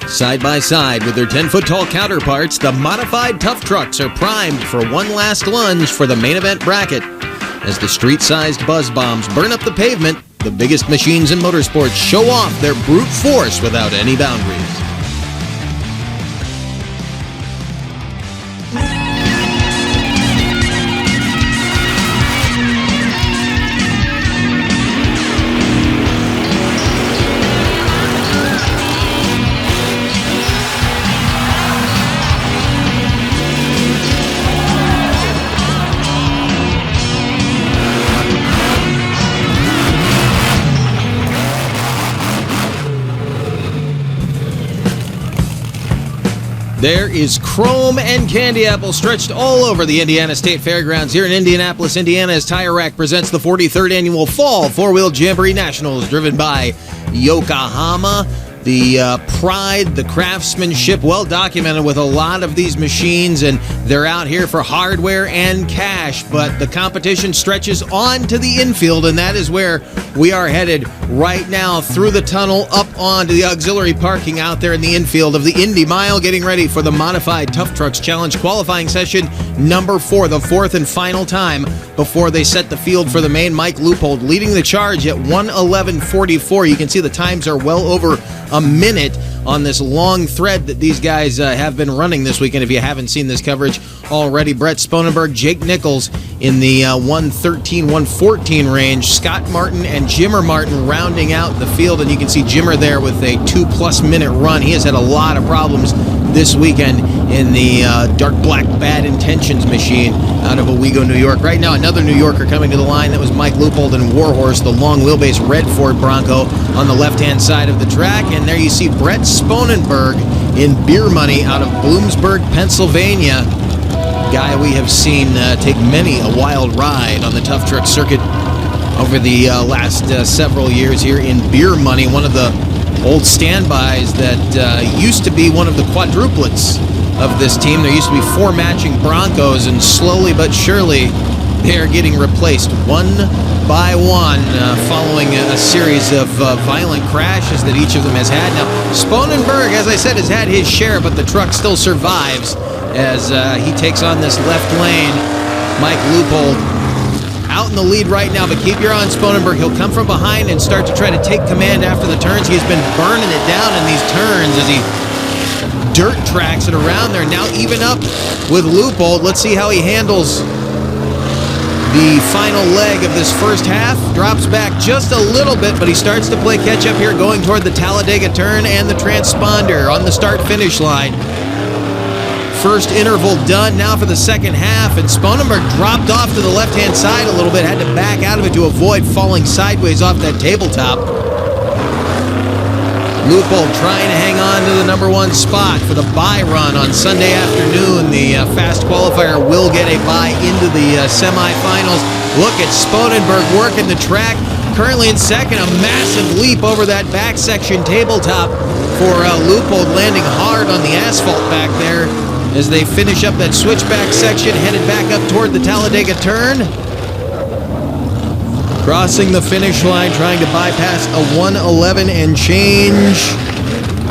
Side by side with their 10-foot-tall counterparts, the modified Tough Trucks are primed for one last lunge for the main event bracket. As the street-sized buzz bombs burn up the pavement, the biggest machines in motorsports show off their brute force without any boundaries. There is chrome and candy apple stretched all over the Indiana State Fairgrounds here in Indianapolis, Indiana, as Tire Rack presents the 43rd Annual Fall Four-Wheel Jamboree Nationals, driven by Yokohama. The pride, the craftsmanship, well documented with a lot of these machines, and they're out here for hardware and cash. But the competition stretches on to the infield, and that is where we are headed right now, through the tunnel, up onto the auxiliary parking out there in the infield of the Indy Mile, getting ready for the Modified Tough Trucks Challenge qualifying session number 4, the fourth and final time before they set the field for the main. Mike Leupold leading the charge at 1:11:44. You can see the times are well over a minute on this long thread that these guys have been running this weekend. If you haven't seen this coverage already, Brett Sponenberg, Jake Nichols in the 1:13, 1:14 range. Scott Martin and Jimmer Martin rounding out the field, and you can see Jimmer there with a 2+ minute run. He has had a lot of problems this weekend in the dark black Bad Intentions machine out of Owego, New York. Right now, another New Yorker coming to the line. That was Mike Leupold in Warhorse, the long wheelbase red Ford Bronco on the left-hand side of the track. And there you see Brett Sponenberg in Beer Money out of Bloomsburg, Pennsylvania. Guy we have seen take many a wild ride on the Tough Truck circuit over the last several years here in Beer Money, one of the old standbys that used to be one of the quadruplets of this team. There used to be 4 matching Broncos, and slowly but surely they are getting replaced one by one following a series of violent crashes that each of them has had. Now, Sponenberg, as I said, has had his share, but the truck still survives as he takes on this left lane. Mike Leupold out in the lead right now, but keep your eye on Sponenberg. He'll come from behind and start to try to take command after the turns. He's been burning it down in these turns as he dirt tracks it around there. Now even up with Leupold. Let's see how he handles the final leg of this first half. Drops back just a little bit, but he starts to play catch up here, going toward the Talladega turn and the transponder on the start-finish line. First interval done now for the second half, and Sponenberg dropped off to the left-hand side a little bit, had to back out of it to avoid falling sideways off that tabletop. Leupold trying to hang on to the number 1 spot for the bye run on Sunday afternoon. The fast qualifier will get a bye into the semifinals. Look at Sponenberg working the track. Currently in second, a massive leap over that back section tabletop for Leupold, landing hard on the asphalt back there as they finish up that switchback section, headed back up toward the Talladega turn. Crossing the finish line, trying to bypass a 1:11 and change.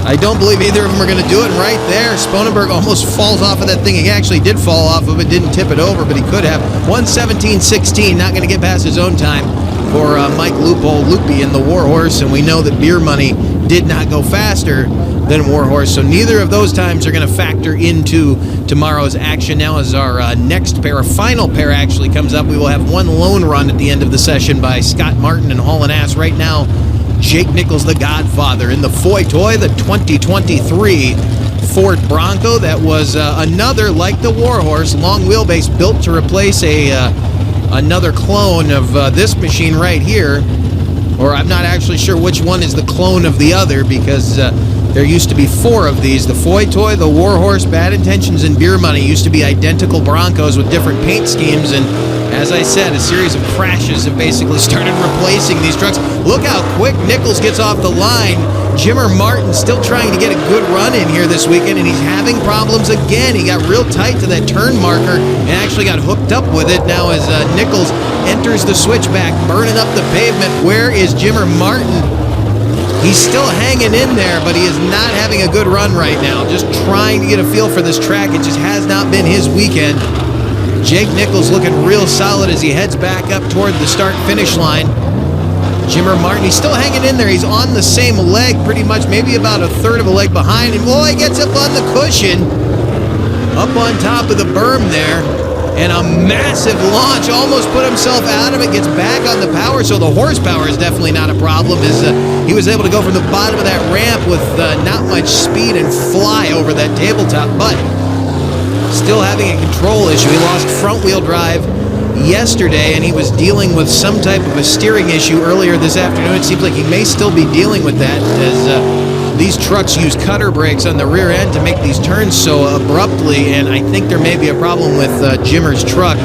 I don't believe either of them are going to do it. Right there, Sponenberg almost falls off of that thing. He actually did fall off of it, didn't tip it over, but he could have. 1:17.16, not going to get past his own time for Mike Leupold, Loopy in the Warhorse, and we know that Beer Money did not go faster than Warhorse, so neither of those times are going to factor into tomorrow's action. Now as our next pair, a final pair actually comes up, we will have one lone run at the end of the session by Scott Martin and Haulin' Ass. Right now, Jake Nichols, the Godfather, in the Foy Toy, the 2023 Ford Bronco. That was another, like the Warhorse, long wheelbase built to replace another clone of this machine right here. Or I'm not actually sure which one is the clone of the other, because there used to be 4 of these. The Foy Toy, the Warhorse, Bad Intentions, and Beer Money used to be identical Broncos with different paint schemes, and as I said, a series of crashes have basically started replacing these trucks. Look how quick Nichols gets off the line. Jimmer Martin still trying to get a good run in here this weekend, and he's having problems again. He got real tight to that turn marker and actually got hooked up with it. Now as Nichols enters the switchback, burning up the pavement, where is Jimmer Martin? He's still hanging in there, but he is not having a good run right now. Just trying to get a feel for this track. It just has not been his weekend. Jake Nichols looking real solid as he heads back up toward the start-finish line. Jimmer Martin, he's still hanging in there. He's on the same leg pretty much, maybe about a third of a leg behind him. Oh, he gets up on the cushion, up on top of the berm there, and a massive launch. Almost put himself out of it, gets back on the power, so the horsepower is definitely not a problem. He was able to go from the bottom of that ramp with not much speed and fly over that tabletop, but still having a control issue. He lost front-wheel drive yesterday, and he was dealing with some type of a steering issue earlier this afternoon. It seems like he may still be dealing with that, as these trucks use cutter brakes on the rear end to make these turns so abruptly, and I think there may be a problem with Jimmer's truck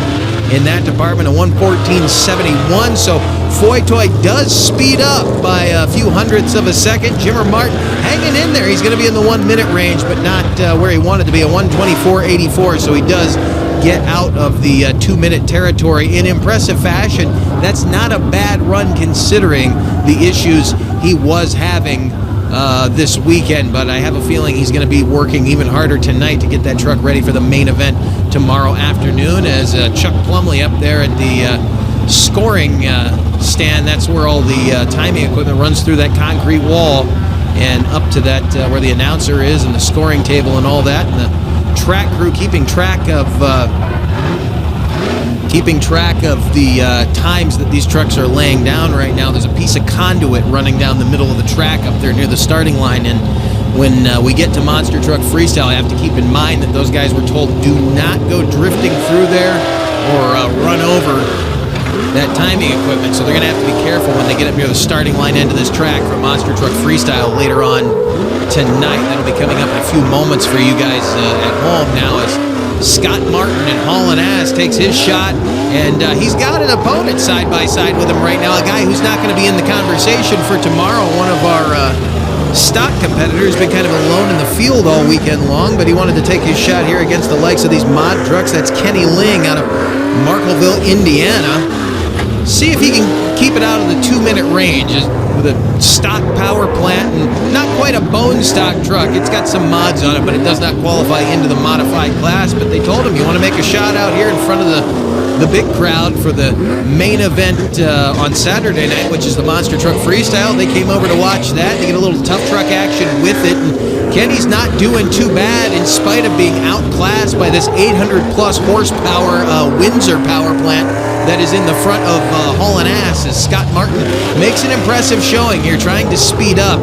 in that department, a 1:14.71, so Foy Toy does speed up by a few hundredths of a second. Jimmer Martin hanging in there. He's going to be in the 1 minute range, but not where he wanted to be, a 1:24.84, so he does get out of the 2 minute territory in impressive fashion. That's not a bad run considering the issues he was having this weekend, but I have a feeling he's going to be working even harder tonight to get that truck ready for the main event tomorrow afternoon, as Chuck Plumley up there at the scoring stand, that's where all the timing equipment runs through that concrete wall and up to that where the announcer is and the scoring table and all that, and the track crew keeping track of the times that these trucks are laying down right now. There's a piece of conduit running down the middle of the track up there near the starting line, and when we get to Monster Truck Freestyle, I have to keep in mind that those guys were told do not go drifting through there or run over that timing equipment, so they're going to have to be careful when they get up near the starting line end of this track for Monster Truck Freestyle later on tonight. That'll be coming up in a few moments for you guys at home now, as Scott Martin and Haulin' Ass takes his shot, and he's got an opponent side by side with him right now, a guy who's not going to be in the conversation for tomorrow. One of our stock competitors, been kind of alone in the field all weekend long, but he wanted to take his shot here against the likes of these mod trucks. That's Kenny Ling out of Marklettville, Indiana. See if he can keep it out of the 2 minute range with a stock power plant, and not quite a bone stock truck. It's got some mods on it, but it does not qualify into the modified class. But they told him, you want to make a shot out here in front of the big crowd for the main event on Saturday night, which is the Monster Truck Freestyle. They came over to watch that, to get a little tough truck action with it. And Kenny's not doing too bad in spite of being outclassed by this 800 plus horsepower Windsor power plant that is in the front of Haulin' Ass, as Scott Martin makes an impressive showing here, trying to speed up.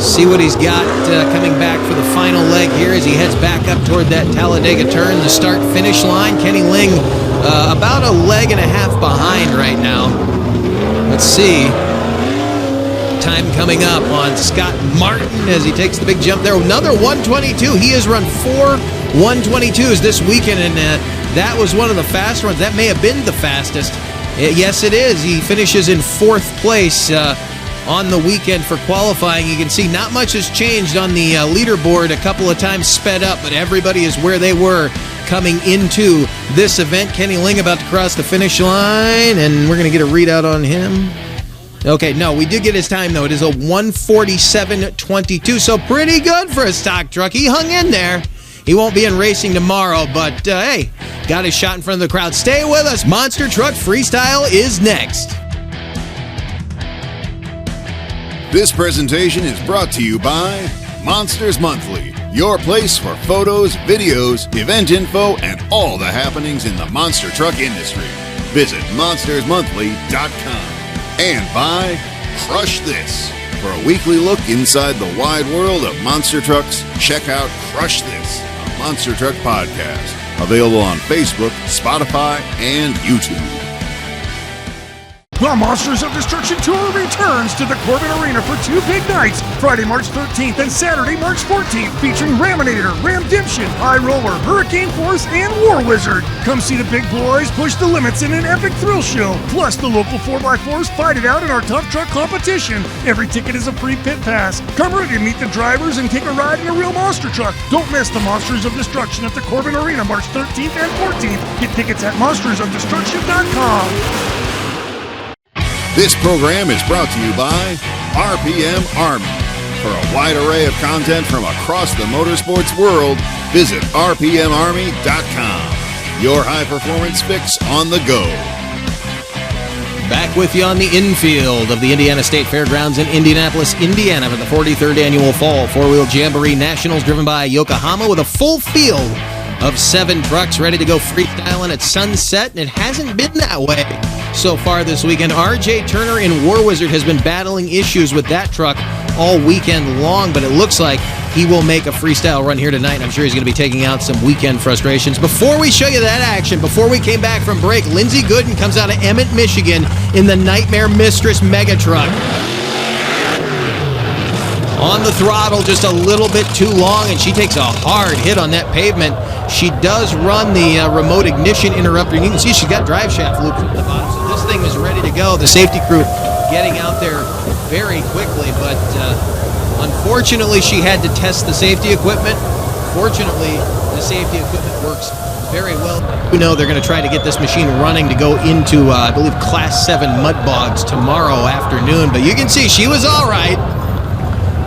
See what he's got coming back for the final leg here as he heads back up toward that Talladega turn, the start-finish line. Kenny Ling about a leg and a half behind right now. Let's see. Time coming up on Scott Martin as he takes the big jump there. Another 122. He has run 4 122s this weekend, and that was one of the fast runs. That may have been the fastest. Yes, it is. He finishes in 4th place on the weekend for qualifying. You can see not much has changed on the leaderboard. A couple of times sped up, but everybody is where they were coming into this event. Kenny Ling about to cross the finish line, and we're going to get a readout on him. Okay, no, we did get his time, though. It is a 1:47.22, so pretty good for a stock truck. He hung in there. He won't be in racing tomorrow, but hey, got his shot in front of the crowd. Stay with us. Monster Truck Freestyle is next. This presentation is brought to you by Monsters Monthly, your place for photos, videos, event info, and all the happenings in the monster truck industry. Visit monstersmonthly.com. And by Crush This. For a weekly look inside the wide world of monster trucks, check out Crush This, a Monster Truck podcast. Available on Facebook, Spotify, and YouTube. The Monsters of Destruction Tour returns to the Corbin Arena for 2 big nights, Friday, March 13th and Saturday, March 14th, featuring Raminator, Ramdemption, High Roller, Hurricane Force, and War Wizard. Come see the big boys push the limits in an epic thrill show, plus the local 4x4s fight it out in our tough truck competition. Every ticket is a free pit pass. Come ready to meet the drivers and take a ride in a real monster truck. Don't miss the Monsters of Destruction at the Corbin Arena, March 13th and 14th. Get tickets at monstersofdestruction.com. This program is brought to you by RPM Army. For a wide array of content from across the motorsports world, visit rpmarmy.com. Your high-performance fix on the go. Back with you on the infield of the Indiana State Fairgrounds in Indianapolis, Indiana for the 43rd Annual Fall Four-Wheel Jamboree Nationals, driven by Yokohama, with a full field of 7 trucks ready to go freestyling at sunset, and it hasn't been that way so far this weekend. RJ Turner in War Wizard has been battling issues with that truck all weekend long, but it looks like he will make a freestyle run here tonight. I'm sure he's going to be taking out some weekend frustrations. Before we show you that action, before we came back from break, Lindsey Gooden comes out of Emmett, Michigan in the Nightmare Mistress Mega Truck. On the throttle just a little bit too long, and she takes a hard hit on that pavement. She does run the remote ignition interrupter, and you can see she's got drive shaft loops at the bottom, so this thing is ready to go. The safety crew getting out there very quickly, but unfortunately she had to test the safety equipment. Fortunately, the safety equipment works very well. We know they're going to try to get this machine running to go into, I believe, Class 7 mud bogs tomorrow afternoon, but you can see she was all right.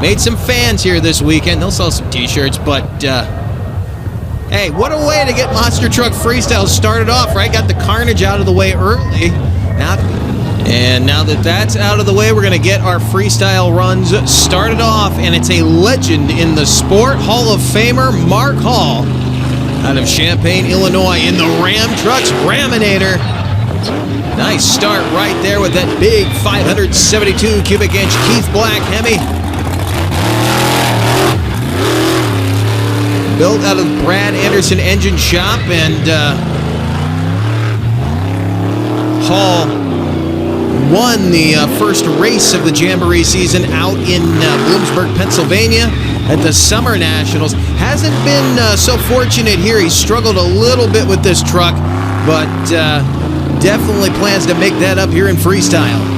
Made some fans here this weekend. They'll sell some t-shirts, but hey, what a way to get Monster Truck Freestyle started off, right? Got the carnage out of the way early. Now that that's out of the way, we're going to get our freestyle runs started off, and it's a legend in the sport, Hall of Famer Mark Hall out of Champaign, Illinois, in the Ram Trucks Raminator. Nice start right there with that big 572 cubic inch Keith Black Hemi. Built out of Brad Anderson Engine Shop, and Hall won the first race of the Jamboree season out in Bloomsburg, Pennsylvania at the Summer Nationals. Hasn't been so fortunate here. He struggled a little bit with this truck, but definitely plans to make that up here in freestyle.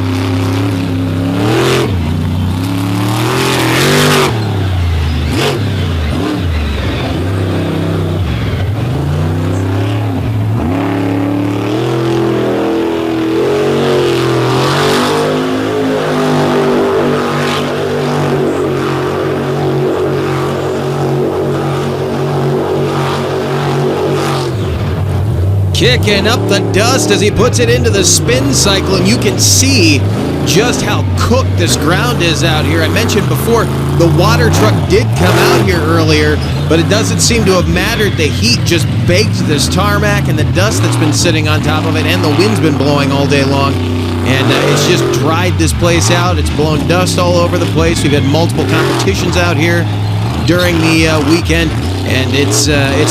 Kicking up the dust as he puts it into the spin cycle, and you can see just how cooked this ground is out here. I mentioned before, the water truck did come out here earlier, but it doesn't seem to have mattered. The heat just baked this tarmac and the dust that's been sitting on top of it, and the wind's been blowing all day long, and it's just dried this place out. It's blown dust all over the place. We've had multiple competitions out here during the weekend, and it's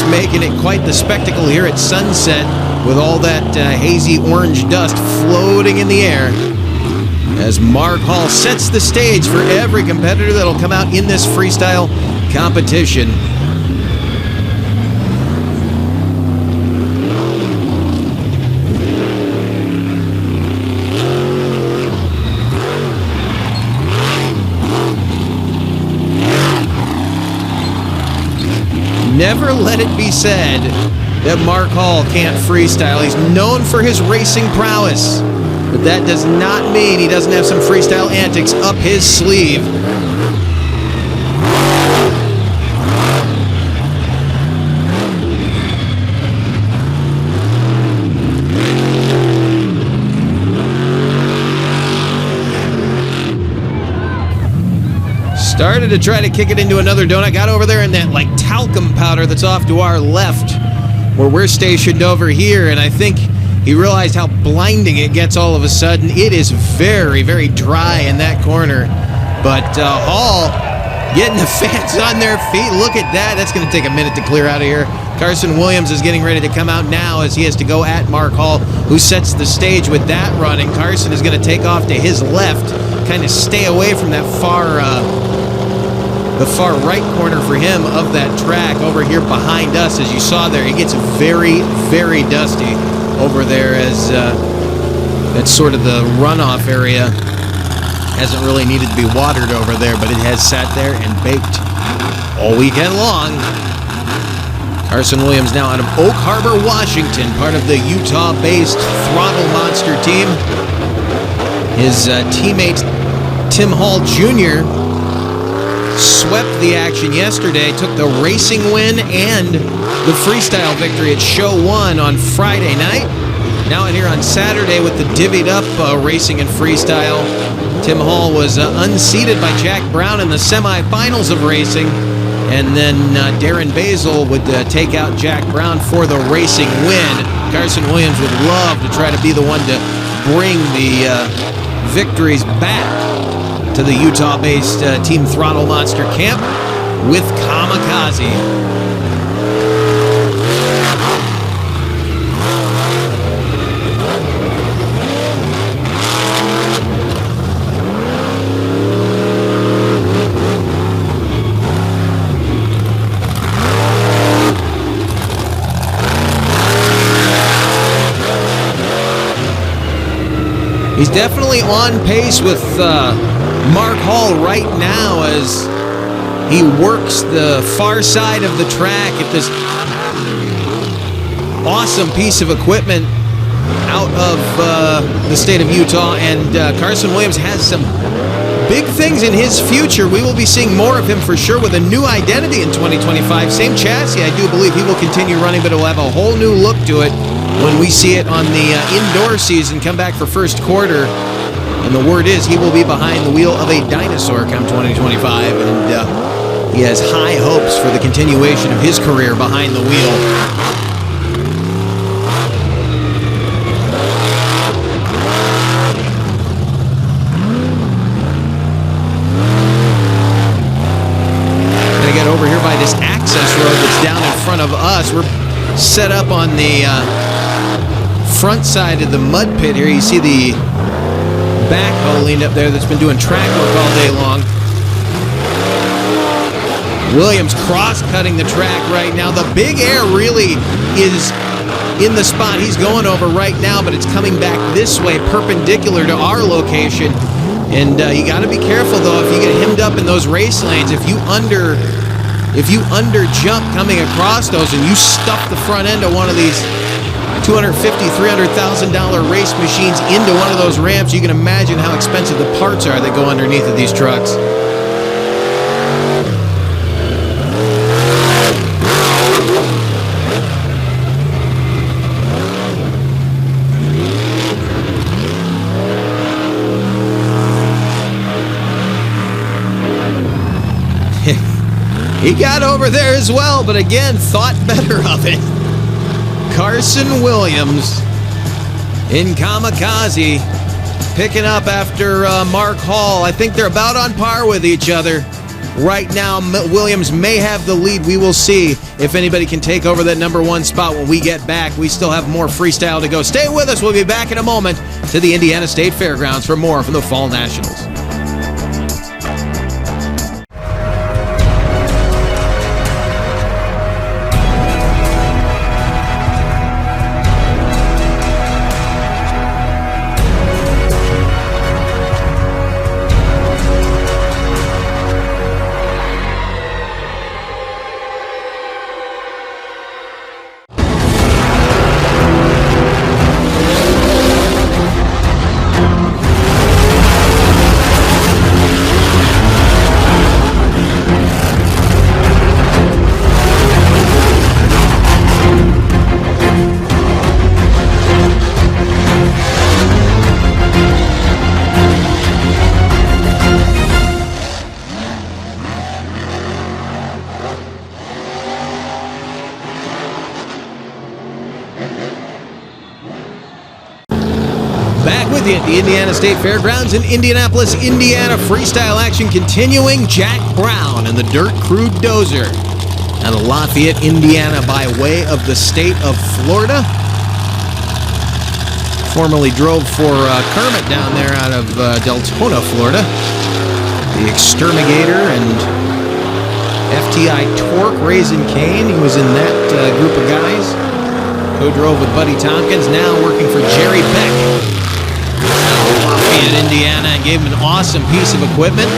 making it quite the spectacle here at sunset with all that hazy orange dust floating in the air as Mark Hall sets the stage for every competitor that'll come out in this freestyle competition. Never let it be said that Mark Hall can't freestyle. He's known for his racing prowess, but that does not mean he doesn't have some freestyle antics up his sleeve. Started to try to kick it into another donut. Got over there in that like talcum powder that's off to our left where we're stationed over here, and I think he realized how blinding it gets all of a sudden. It is very, very dry in that corner, but Hall getting the fans on their feet. Look at that. That's going to take a minute to clear out of here. Carson Williams is getting ready to come out now as he has to go at Mark Hall, who sets the stage with that run, and Carson is going to take off to his left, kind of stay away from that the far right corner for him of that track over here behind us. As you saw there, it gets very, very dusty over there as that's sort of the runoff area. Hasn't really needed to be watered over there, but it has sat there and baked all weekend long. Carson Williams now out of Oak Harbor, Washington, part of the Utah-based Throttle Monster team. His teammate Tim Hall Jr. swept the action yesterday, took the racing win and the freestyle victory at Show 1 on Friday night. Now in here on Saturday with the divvied up racing and freestyle. Tim Hall was unseated by Jack Brown in the semifinals of racing. And then Darren Basil would take out Jack Brown for the racing win. Carson Williams would love to try to be the one to bring the victories back to the Utah-based Team Throttle Monster camp with Kamikaze. He's definitely on pace with Mark Hall right now as he works the far side of the track at this awesome piece of equipment out of the state of Utah. And Carson Williams has some big things in his future. We will be seeing more of him for sure with a new identity in 2025. Same chassis, I do believe he will continue running, but it will have a whole new look to it when we see it on the indoor season come back for first quarter. And the word is he will be behind the wheel of a dinosaur come 2025. And he has high hopes for the continuation of his career behind the wheel. Over here by this access road that's down in front of us. We're set up on the front side of the mud pit here. You see the backhoe leaned up there that's been doing track work all day long. Williams cross-cutting the track right now. The big air really is in the spot he's going over right now, but it's coming back this way, perpendicular to our location. And you got to be careful, though, if you get hemmed up in those race lanes. If you under jump coming across those and you stuff the front end of one of these $250,000, $300,000 race machines into one of those ramps, you can imagine how expensive the parts are that go underneath of these trucks. He got over there as well, but again, thought better of it. Carson Williams in Kamikaze, picking up after Mark Hall. I think they're about on par with each other. Right now, Williams may have the lead. We will see if anybody can take over that number one spot when we get back. We still have more freestyle to go. Stay with us. We'll be back in a moment to the Indiana State Fairgrounds for more from the Fall Nationals. At the Indiana State Fairgrounds in Indianapolis, Indiana. Freestyle action continuing. Jack Brown and the Dirt Crew Dozer out of Lafayette, Indiana, by way of the state of Florida. Formerly drove for Kermit down there out of Deltona, Florida. The Exterminator and FTI Torque, Raising Cane. He was in that group of guys. Co-drove with Buddy Tompkins, now working for Jerry Beck. Lafayette, Indiana, and gave him an awesome piece of equipment.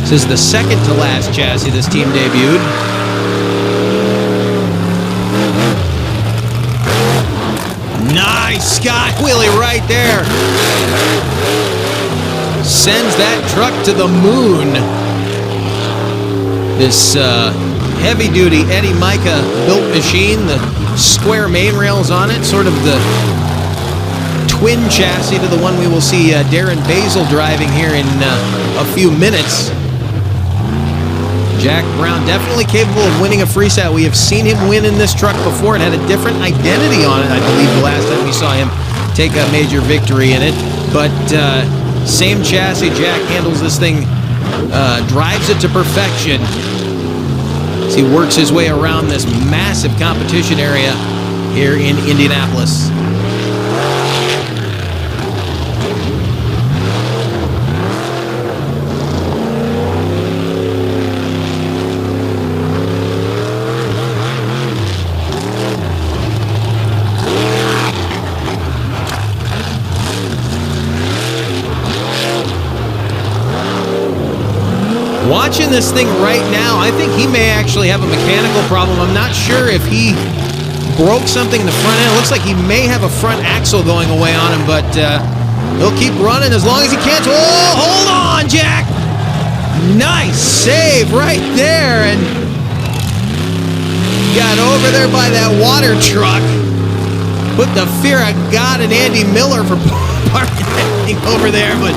This is the second to last chassis this team debuted. Nice Scott wheelie right there. sends that truck to the moon. This heavy-duty Eddie Mica built machine, the square main rails on it, sort of the twin chassis to the one we will see Darren Basil driving here in a few minutes. Jack Brown definitely capable of winning a freestyle. We have seen him win in this truck before. It had a different identity on it, I believe, the last time we saw him take a major victory in it. But same chassis. Jack handles this thing, drives it to perfection as he works his way around this massive competition area here in Indianapolis. Watching this thing right now, I think he may actually have a mechanical problem. I'm not sure if he broke something in the front end. It looks like he may have a front axle going away on him, but he'll keep running as long as he can. Oh, hold on, Jack! Nice save right there, and got over there by that water truck. Put the fear of God in Andy Miller for parking that thing over there, but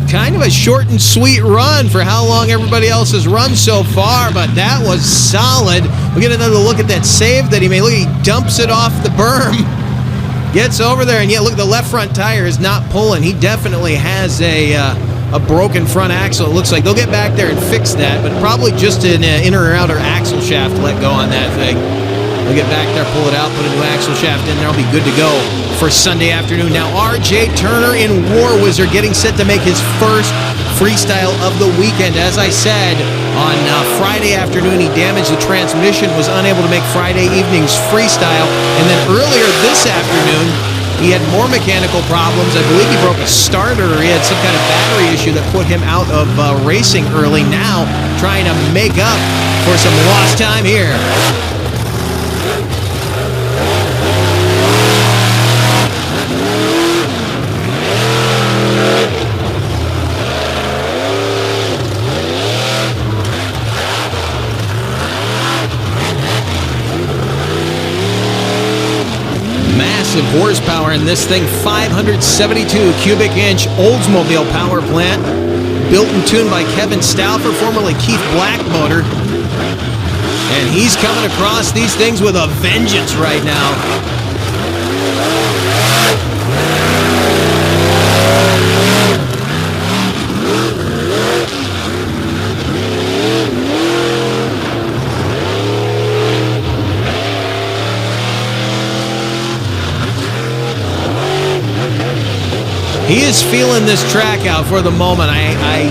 kind of a short and sweet run for how long everybody else has run so far, but that was solid. We'll get another look at that save that he made. Look, he dumps it off the berm, gets over there, and yeah, look, the left front tire is not pulling. He definitely has a broken front axle. It looks like they'll get back there and fix that, but probably just an inner or outer axle shaft let go on that thing. We'll get back there, pull it out, put a new axle shaft in there. I'll be good to go for Sunday afternoon. Now, R.J. Turner in War Wizard getting set to make his first freestyle of the weekend. As I said, on Friday afternoon, he damaged the transmission, was unable to make Friday evening's freestyle. And then earlier this afternoon, he had more mechanical problems. I believe he broke a starter, or he had some kind of battery issue that put him out of racing early. Now, trying to make up for some lost time here. Horsepower in this thing, 572 cubic inch Oldsmobile power plant, built and tuned by Kevin Stauffer, formerly Keith Black motor, and he's coming across these things with a vengeance right now. He is feeling this track out for the moment. I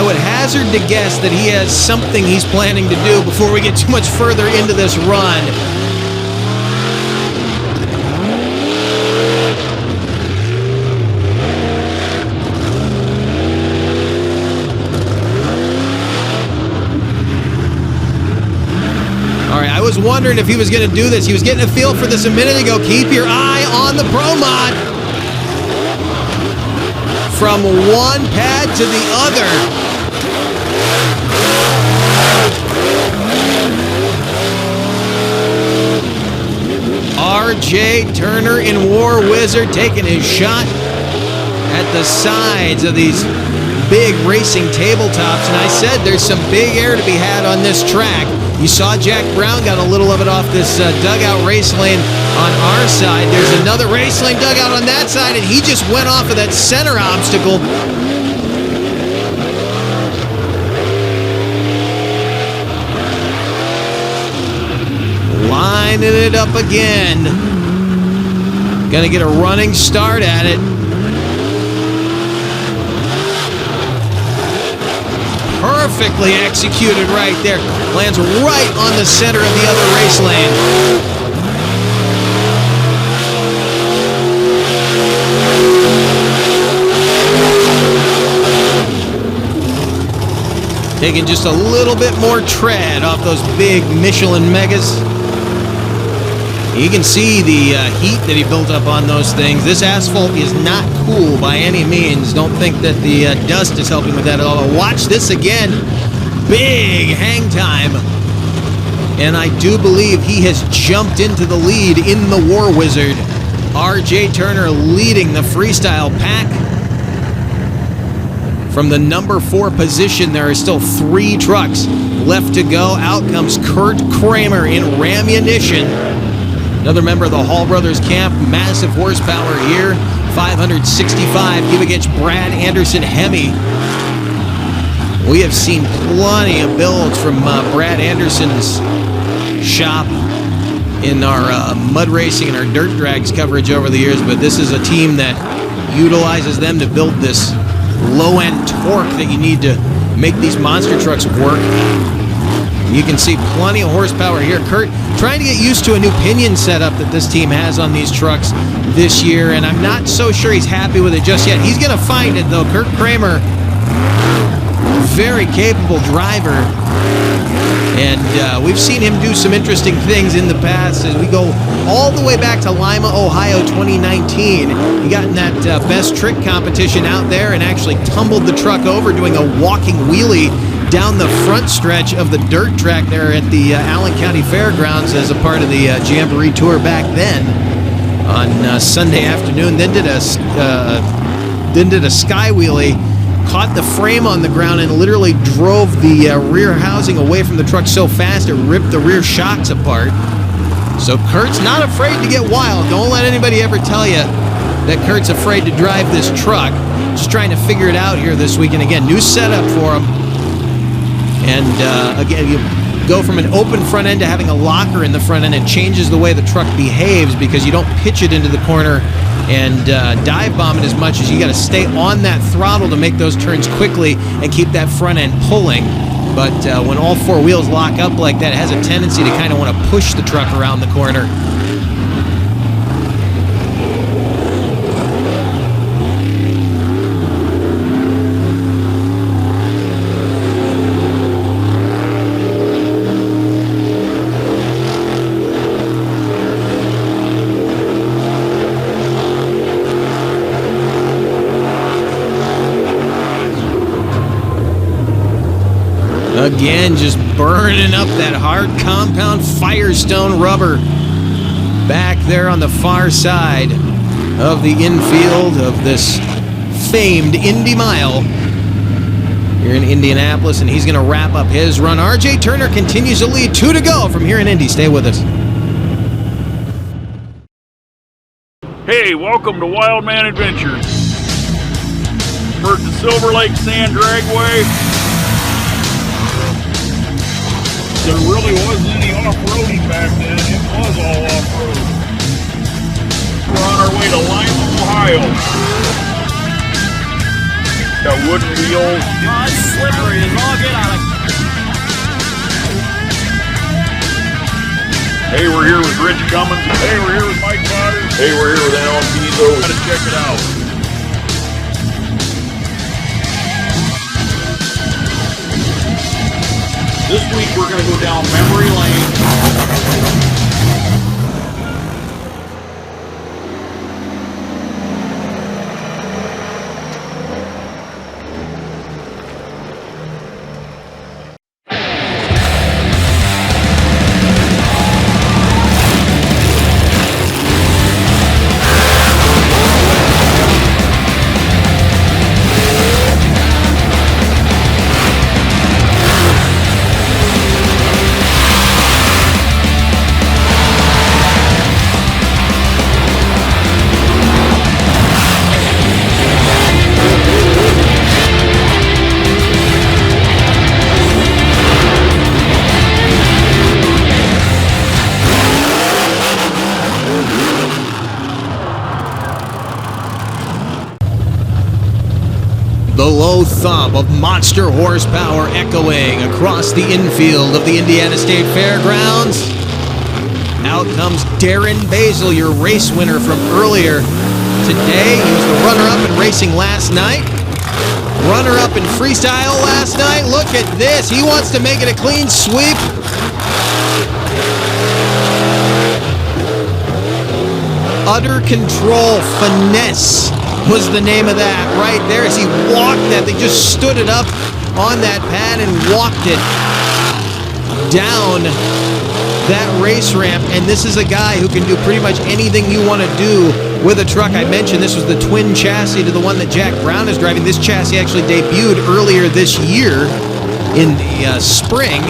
would hazard to guess that he has something he's planning to do before we get too much further into this run. I was wondering if he was going to do this. He was getting a feel for this a minute ago. Keep your eye on the Pro Mod. From one pad to the other. R.J. Turner in War Wizard taking his shot at the sides of these big racing tabletops. And I said there's some big air to be had on this track. You saw Jack Brown got a little of it off this dugout race lane on our side. There's another race lane dugout on that side, and he just went off of that center obstacle. Lining it up again. Gonna get a running start at it. Perfectly executed right there. Lands right on the center of the other race lane. taking just a little bit more tread off those big Michelin Megas. You can see the heat that he built up on those things. This asphalt is not cool by any means. Don't think that the dust is helping with that at all. Watch this again. Big hang time. And I do believe he has jumped into the lead in the War Wizard. R.J. Turner leading the freestyle pack. From the number 4 position, there are still 3 trucks left to go. Out comes Kurt Kramer in Rammunition. Another member of the Hall Brothers camp, massive horsepower here, 565 cubic inch Brad Anderson Hemi. We have seen plenty of builds from Brad Anderson's shop in our mud racing and our dirt drags coverage over the years, but this is a team that utilizes them to build this low-end torque that you need to make these monster trucks work. You can see plenty of horsepower here. Kurt trying to get used to a new pinion setup that this team has on these trucks this year, and I'm not so sure he's happy with it just yet. He's going to find it, though. Kurt Kramer, very capable driver, and we've seen him do some interesting things in the past as we go all the way back to Lima, Ohio 2019. He got in that best trick competition out there and actually tumbled the truck over doing a walking wheelie down the front stretch of the dirt track there at the Allen County Fairgrounds as a part of the Jamboree Tour back then on Sunday afternoon. Then did a sky wheelie, caught the frame on the ground and literally drove the rear housing away from the truck so fast it ripped the rear shocks apart. So Kurt's not afraid to get wild. Don't let anybody ever tell you that Kurt's afraid to drive this truck. Just trying to figure it out here this week. And again, new setup for him. And again, you go from an open front end to having a locker in the front end. It changes the way the truck behaves because you don't pitch it into the corner and dive bomb it as much as you got to stay on that throttle to make those turns quickly and keep that front end pulling. But when all 4 wheels lock up like that, it has a tendency to kind of want to push the truck around the corner. Again, just burning up that hard compound Firestone rubber back there on the far side of the infield of this famed Indy Mile here in Indianapolis, and he's going to wrap up his run. R.J. Turner continues to lead. 2 to go from here in Indy. Stay with us. Hey, welcome to Wild Man Adventures. Heard the Silver Lake Sand Dragway. There really wasn't any off-roading back then. It was all off-road. We're on our way to Lima, Ohio. Got wooden wheels. Oh, it's slippery as all get out of. Hey, we're here with Rich Cummins. Hey, we're here with Mike Potter. Hey, we're here with Alan Pizzo. Gotta check it out. This week we're going to go down memory lane. The low thump of monster horsepower echoing across the infield of the Indiana State Fairgrounds. Out comes Darren Basil, your race winner from earlier today. He was the runner-up in racing last night. runner-up in freestyle last night. Look at this. He wants to make it a clean sweep. Utter control, finesse was the name of that right there as he walked that. They just stood it up on that pad and walked it down that race ramp. And this is a guy who can do pretty much anything you want to do with a truck. I mentioned this was the twin chassis to the one that Jack Brown is driving. This chassis actually debuted earlier this year in the spring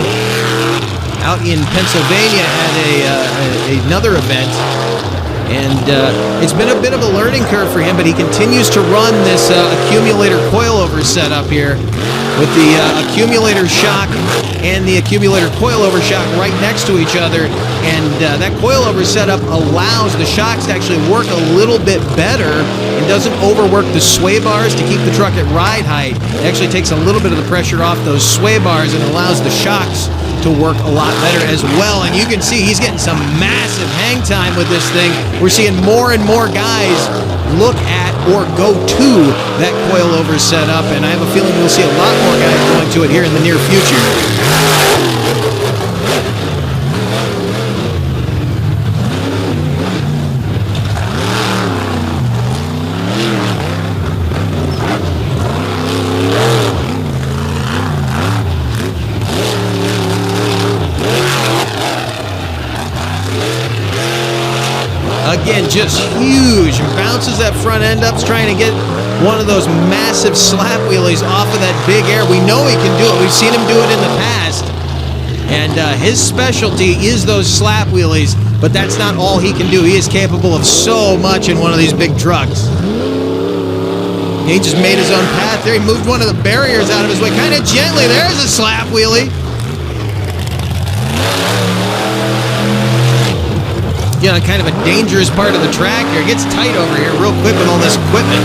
out in Pennsylvania at another event. And it's been a bit of a learning curve for him, but he continues to run this accumulator coilover setup here with the accumulator shock and the accumulator coilover shock right next to each other. And that coilover setup allows the shocks to actually work a little bit better and doesn't overwork the sway bars to keep the truck at ride height. It actually takes a little bit of the pressure off those sway bars and allows the shocks to work a lot better as well. And you can see he's getting some massive hang time with this thing. We're seeing more and more guys look at or go to that coilover setup, and I have a feeling we'll see a lot more guys going to it here in the near future. Again, just huge. Bounces that front end up, trying to get one of those massive slap wheelies off of that big air. We know he can do it. We've seen him do it in the past. And his specialty is those slap wheelies, but that's not all he can do. He is capable of so much in one of these big trucks. He just made his own path there. He moved one of the barriers out of his way kind of gently. There's a slap wheelie. You know, kind of a dangerous part of the track here. It gets tight over here real quick with all this equipment.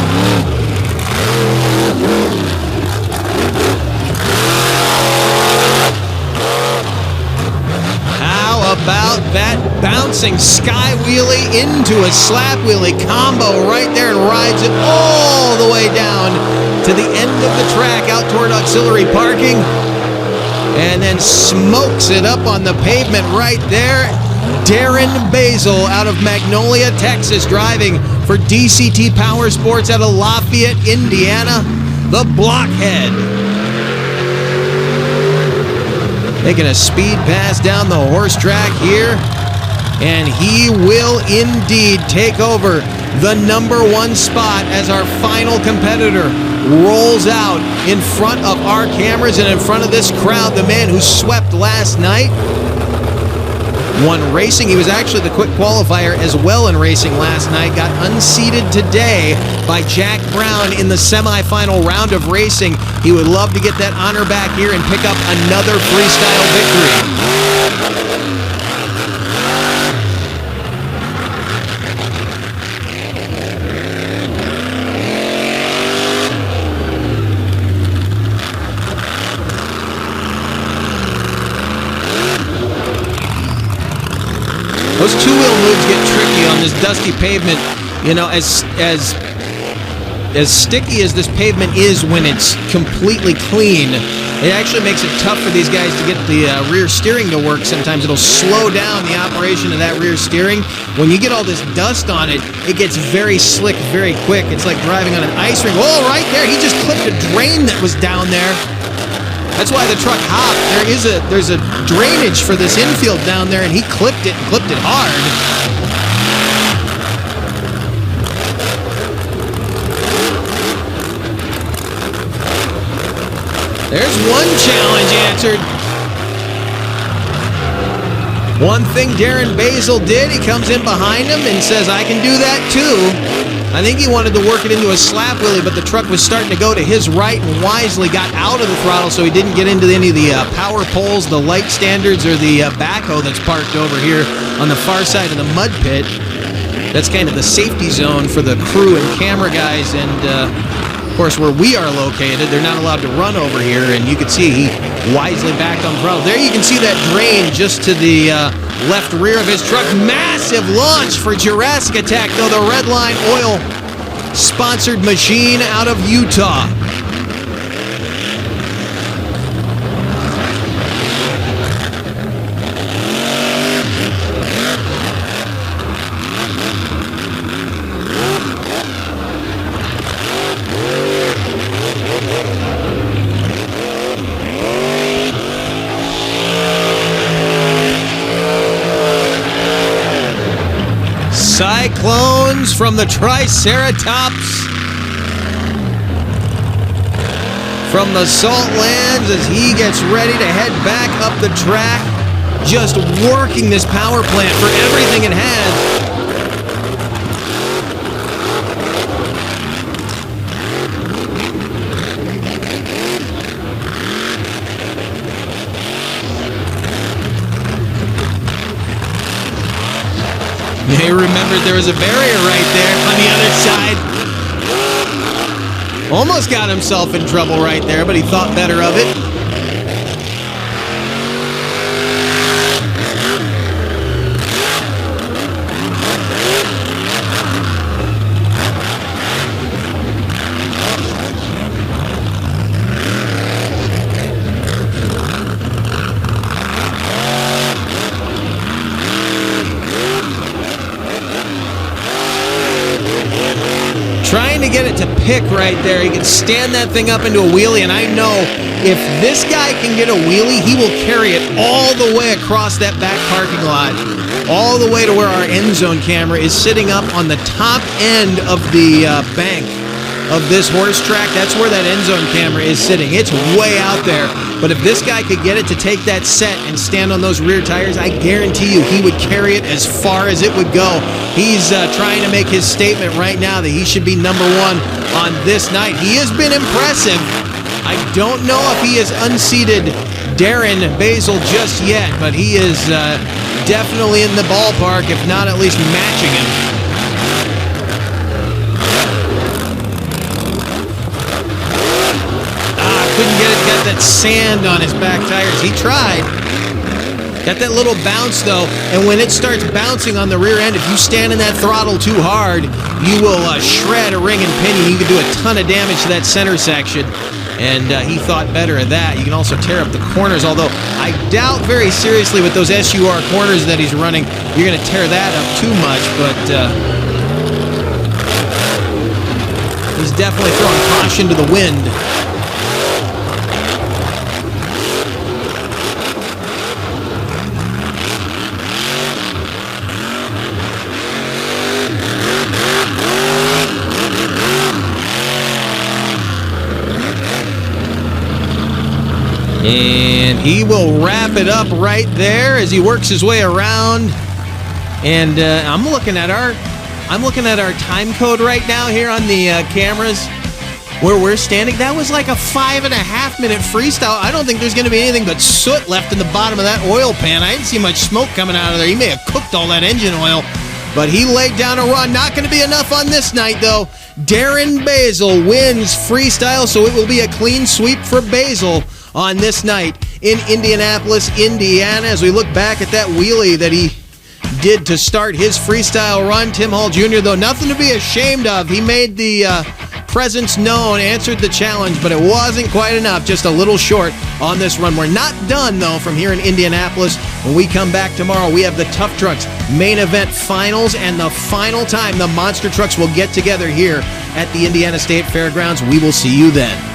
How about that bouncing sky wheelie into a slap wheelie combo right there, and rides it all the way down to the end of the track out toward auxiliary parking, and then smokes it up on the pavement right there. Darren Basil out of Magnolia, Texas, driving for DCT Power Sports out of Lafayette, Indiana, the blockhead. Making a speed pass down the horse track here, and he will indeed take over the #1 spot as our final competitor rolls out in front of our cameras and in front of this crowd. The man who swept last night, won racing. He was actually the quick qualifier as well in racing last night. Got unseated today by Jack Brown in the semifinal round of racing. He would love to get that honor back here and pick up another freestyle victory. Those two-wheel moves get tricky on this dusty pavement. You know, as sticky as this pavement is when it's completely clean, it actually makes it tough for these guys to get the rear steering to work. Sometimes it'll slow down the operation of that rear steering. When you get all this dust on it, it gets very slick very quick. It's like driving on an ice rink. Oh, right there, he just clipped a drain that was down there. That's why the truck hopped. There's a drainage for this infield down there, and he clipped it hard. There's one challenge answered. One thing Darren Basil did, he comes in behind him and says, I can do that too. I think he wanted to work it into a slap wheelie, but the truck was starting to go to his right and wisely got out of the throttle so he didn't get into any of the power poles, the light standards, or the backhoe that's parked over here on the far side of the mud pit. That's kind of the safety zone for the crew and camera guys, and of course where we are located, they're not allowed to run over here, and you can see he wisely backed on the throttle. There you can see that drain just to the left rear of his truck. Massive launch for Jurassic Attack, though, the Redline Oil sponsored machine out of Utah. Cyclones from the Triceratops. From the Salt Lands as he gets ready to head back up the track. Just working this power plant for everything it has. They remembered there was a barrier right there on the other side. Almost got himself in trouble right there, but he thought better of it. Trying to get it to pick right there. He can stand that thing up into a wheelie, and I know if this guy can get a wheelie, he will carry it all the way across that back parking lot, all the way to where our end zone camera is sitting up on the top end of the bank of this horse track. That's where that end zone camera is sitting. It's way out there. But if this guy could get it to take that set and stand on those rear tires, I guarantee you he would carry it as far as it would go. He's trying to make his statement right now that he should be number one on this night. He has been impressive. I don't know if he has unseated Darren Basil just yet, but he is definitely in the ballpark, if not at least matching him. Couldn't get it, got that sand on his back tires. He tried. Got that little bounce though, and when it starts bouncing on the rear end, if you stand in that throttle too hard, you will shred a ring and pinion. You can do a ton of damage to that center section, and he thought better of that. You can also tear up the corners, although I doubt very seriously with those SUR corners that he's running, you're going to tear that up too much, but he's definitely throwing caution to the wind. And he will wrap it up right there as he works his way around. And I'm looking at our time code right now here on the cameras where we're standing. That was like a 5.5 minute freestyle. I don't think there's going to be anything but soot left in the bottom of that oil pan. I didn't see much smoke coming out of there. He may have cooked all that engine oil, but he laid down a run. Not going to be enough on this night though. Darren Basil wins freestyle, so it will be a clean sweep for Basil on this night in Indianapolis, Indiana, as we look back at that wheelie that he did to start his freestyle run. Tim Hall Jr., though, nothing to be ashamed of. He made the presence known, answered the challenge, but it wasn't quite enough, just a little short on this run. We're not done, though, from here in Indianapolis. When we come back tomorrow, we have the Tough Trucks main event finals, and the final time the monster trucks will get together here at the Indiana State Fairgrounds. We will see you then.